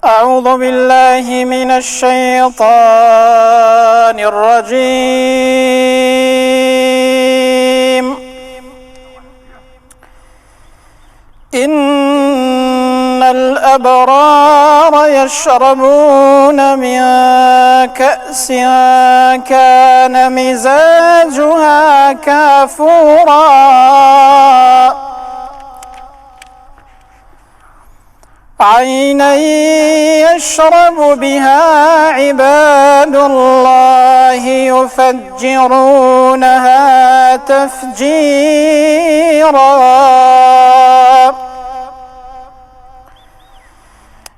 أعوذ بالله من الشيطان الرجيم. إن الأبرار يشربون من كأس كان مزاجها كافورا عينا يشرب بها عباد الله يفجرونها تفجيرا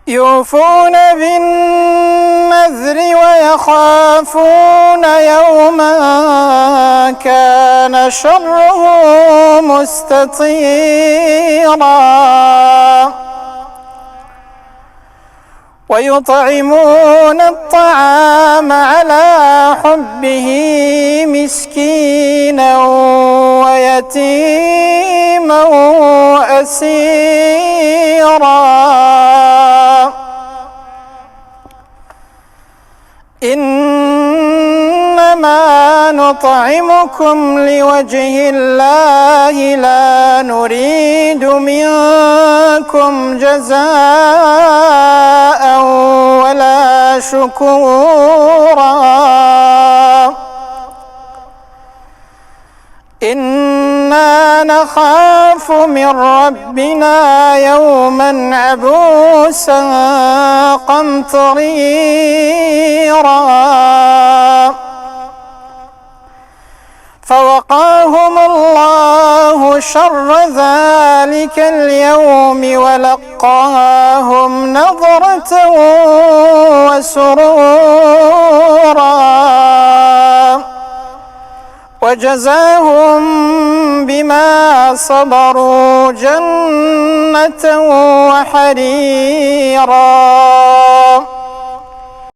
يوفون بالنذر ويخافون يوما كان شره مستطيرا ويطعمون الطعام على حبه مسكينا ويتيما وأسيرا إنما نطعمكم لوجه الله لا نريد منكم جزاء ولا شكورا إنا نخاف من ربنا يوما عبوسا قمطريرا فوقاهم الله شر ذلك اليوم ولقاهم نضرة وسرورا وجزاهم بما صبروا جنة وحريرا.